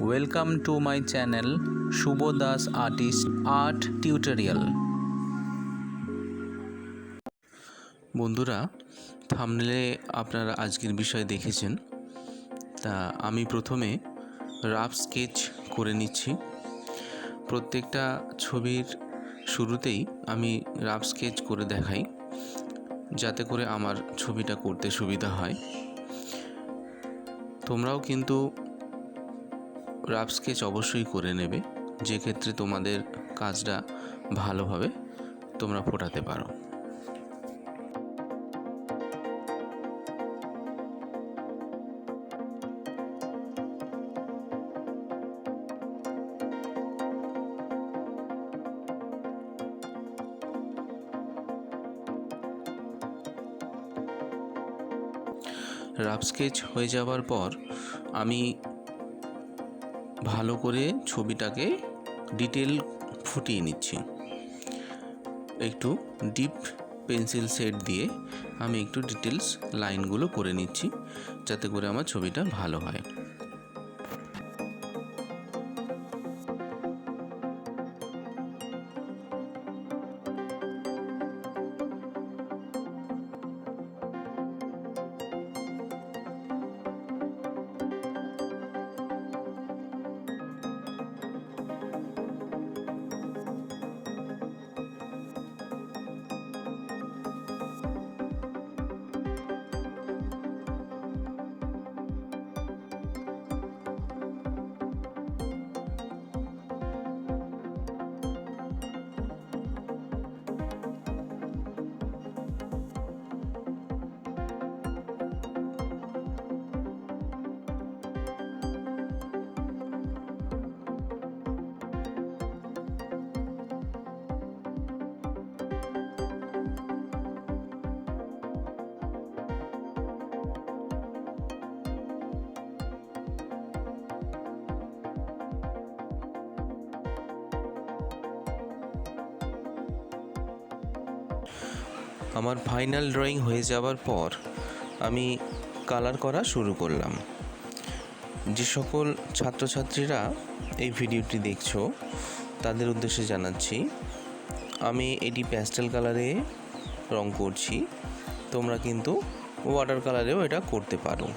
Welcome to my channel Subha Das Artist Art Tutorial. বন্ধুরা, থাম্বনেলে আপনারা আজকের বিষয় দেখেছেন। তা আমি প্রথমে রাফ স্কেচ করে নিচ্ছি। প্রত্যেকটা ছবির শুরুতেই আমি রাফ স্কেচ করে দেখাই, যাতে করে আমার ছবিটা করতে সুবিধা হয়। তোমরাও কিন্তু রাফ স্কেচ অবশ্যই করে নেবে, যে ক্ষেত্রে তোমাদের কাজটা ভালোভাবে তোমরা ফোটাতে পারো। রাফ স্কেচ হয়ে যাওয়ার পর আমি ভালো করে ছবিটাকে ডিটেল ফুটিয়ে নিচ্ছি। একটু ডিপ পেন্সিল শেড দিয়ে আমি একটু ডিটেলস লাইনগুলো করে নিচ্ছি, যাতে করে আমার ছবিটা ভালো হয়। আমার ফাইনাল ড্রয়িং হয়ে যাওয়ার পর আমি কালার করা শুরু করলাম। যে সকল ছাত্রছাত্রীরা এই ভিডিওটি দেখছো তাদের উদ্দেশ্যে জানাচ্ছি, আমি এটি প্যাস্টেল কালারে রং করছি। তোমরা কিন্তু ওয়াটার কালারেও এটা করতে পারো।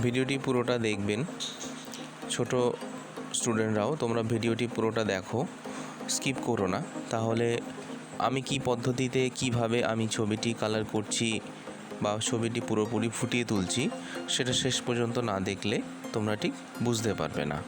ভিডিওটি পুরোটা দেখবেন। ছোট স্টুডেন্টরাও তোমরা ভিডিওটি পুরোটা দেখো, স্কিপ করো না। তাহলে আমি কি পদ্ধতিতে কিভাবে আমি ছবিটি কালার করছি বা ছবিটি পুরোপুরি ফুটিয়ে তুলছি, সেটা শেষ পর্যন্ত না দেখলে তোমরা ঠিক বুঝতে পারবে না।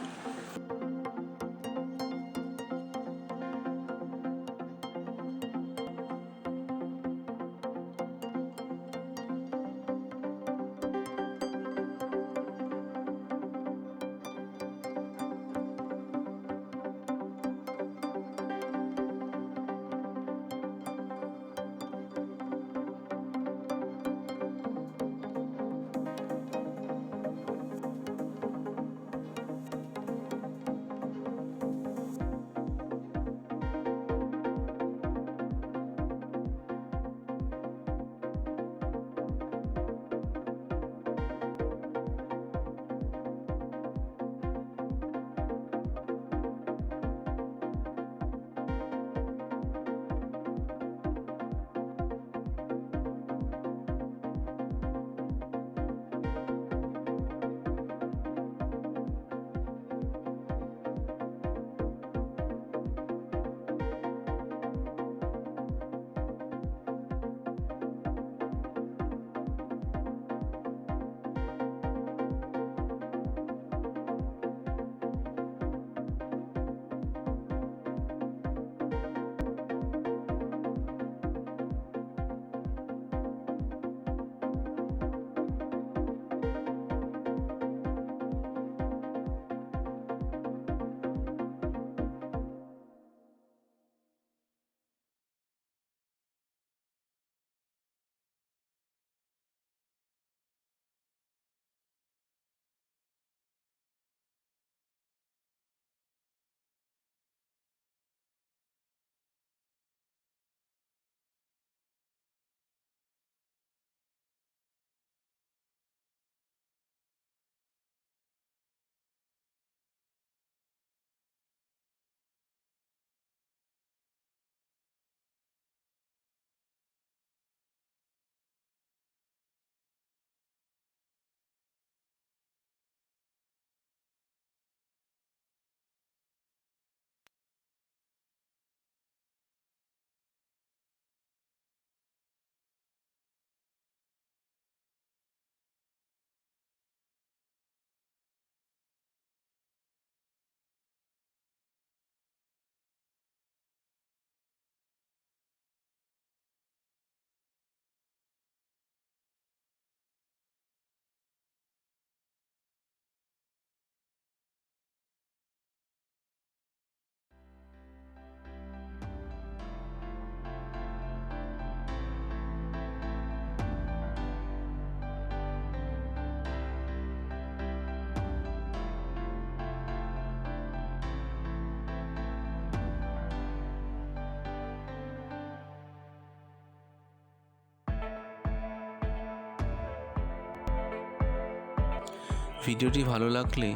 ভিডিওটি ভালো লাগলে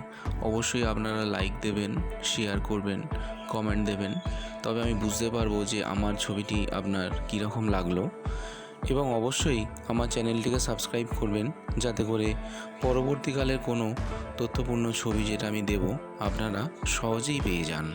অবশ্যই আপনারা লাইক দেবেন, শেয়ার করবেন, কমেন্ট দেবেন, তবে আমি বুঝতে পারবো যে আমার ছবিটি আপনার কীরকম লাগলো। এবং অবশ্যই আমার চ্যানেলটিকে সাবস্ক্রাইব করবেন, যাতে করে পরবর্তীকালের কোনো তথ্যপূর্ণ ছবি যেটা আমি দেব আপনারা সহজেই পেয়ে যান।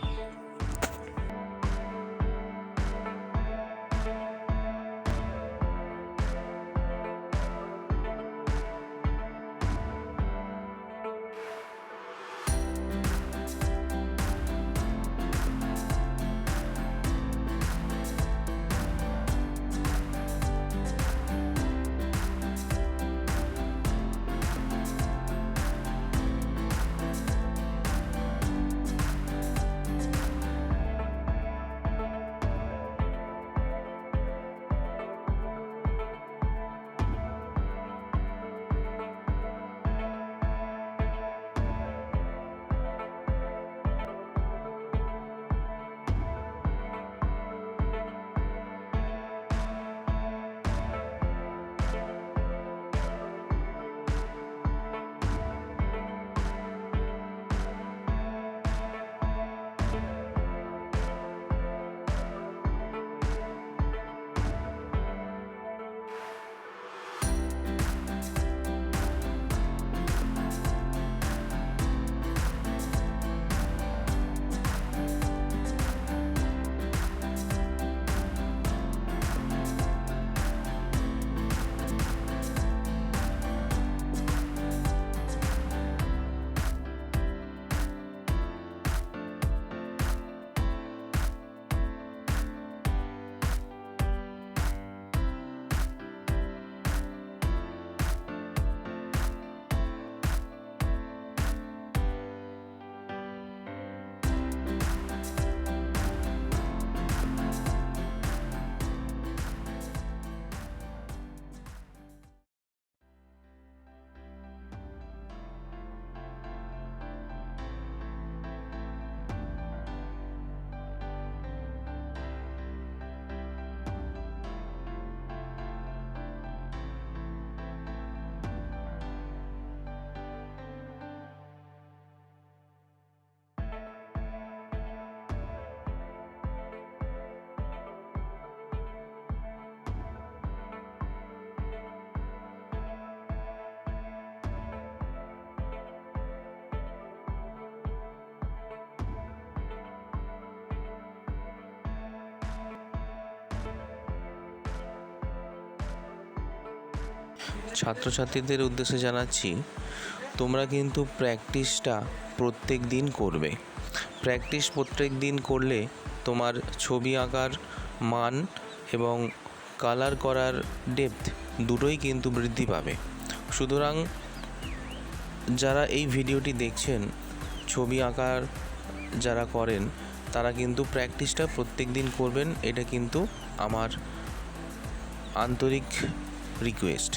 ছাত্রছাত্রীদের উদ্দেশ্যে জানাচ্ছি, তোমরা কিন্তু প্র্যাকটিসটা প্রত্যেক দিন করবে। প্র্যাকটিস প্রত্যেক দিন করলে তোমার ছবি আঁকার মান এবং কালার করার ডেপথ দুটোই কিন্তু বৃদ্ধি পাবে। সুতরাং যারা এই ভিডিওটি দেখছেন, ছবি আঁকার যারা করেন, তারা কিন্তু প্র্যাকটিসটা প্রত্যেক দিন করবেন। এটা কিন্তু আমার আন্তরিক রিকোয়েস্ট।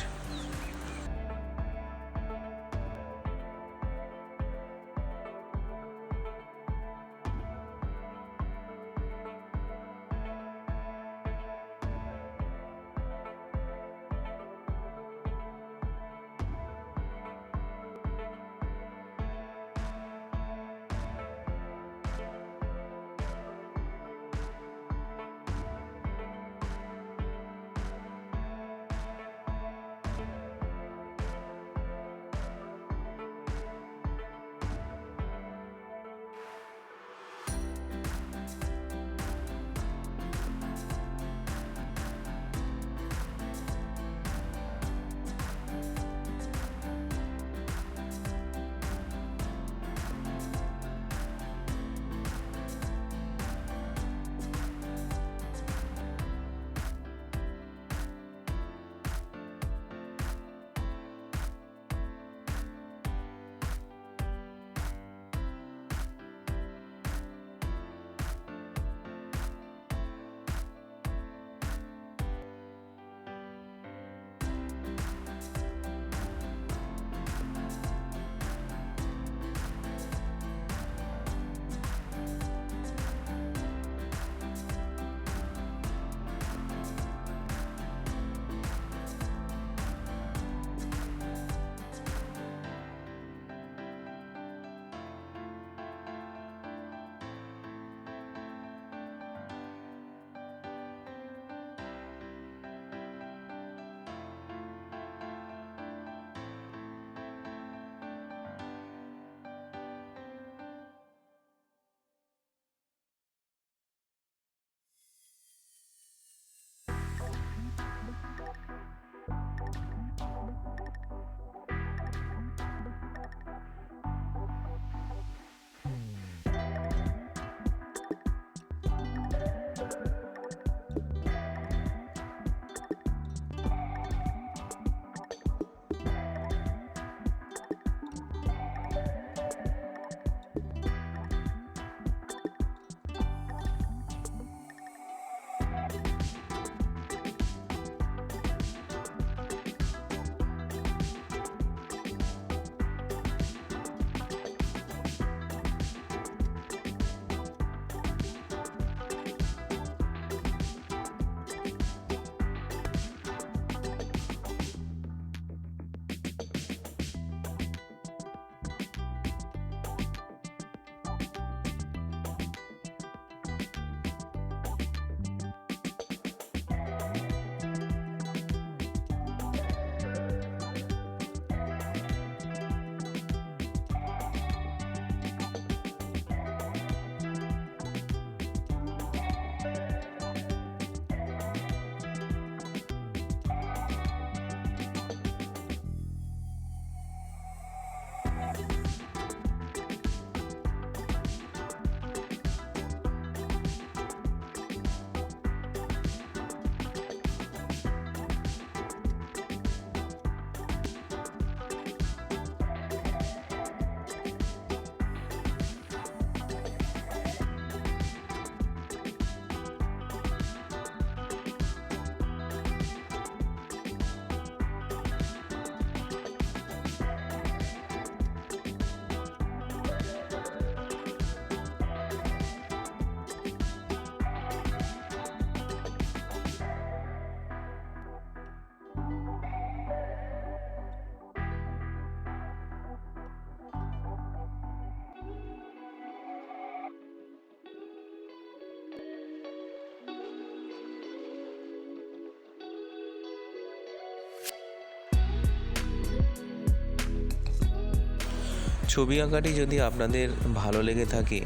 ছবি আঁকাটি যদি আপনাদের ভালো লেগে থাকে,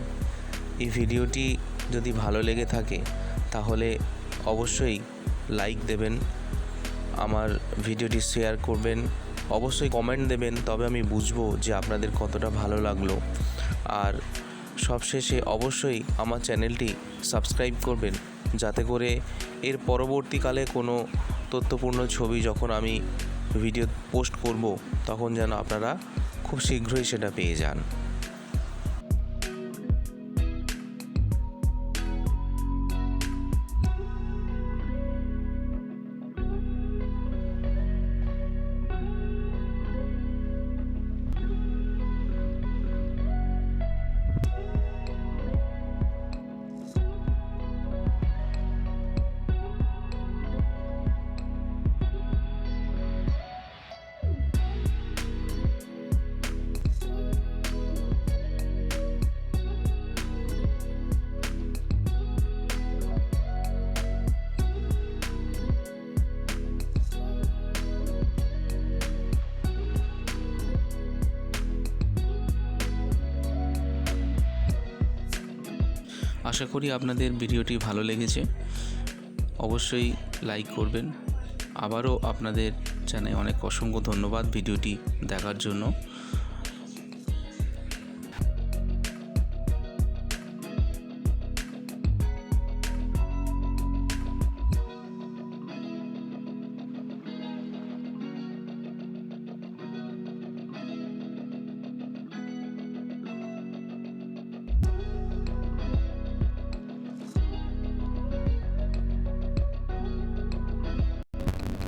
এই ভিডিওটি যদি ভালো লেগে থাকে, তাহলে অবশ্যই লাইক দেবেন, আমার ভিডিওটি শেয়ার করবেন, অবশ্যই কমেন্ট দেবেন, তবে আমি বুঝবো যে আপনাদের কতটা ভালো লাগলো। আর সবশেষে অবশ্যই আমার চ্যানেলটি সাবস্ক্রাইব করবেন, যাতে করে এর পরবর্তীকালে কোনো তথ্যপূর্ণ ছবি যখন আমি ভিডিও পোস্ট করব, তখন যেন আপনারা খুব শীঘ্রই সেটা পেয়ে যান। আশা করি আপনাদের ভিডিওটি ভালো লেগেছে। অবশ্যই লাইক করবেন। আবারও আপনাদের জানাই অনেক অসংখ্য ধন্যবাদ ভিডিওটি দেখার জন্য।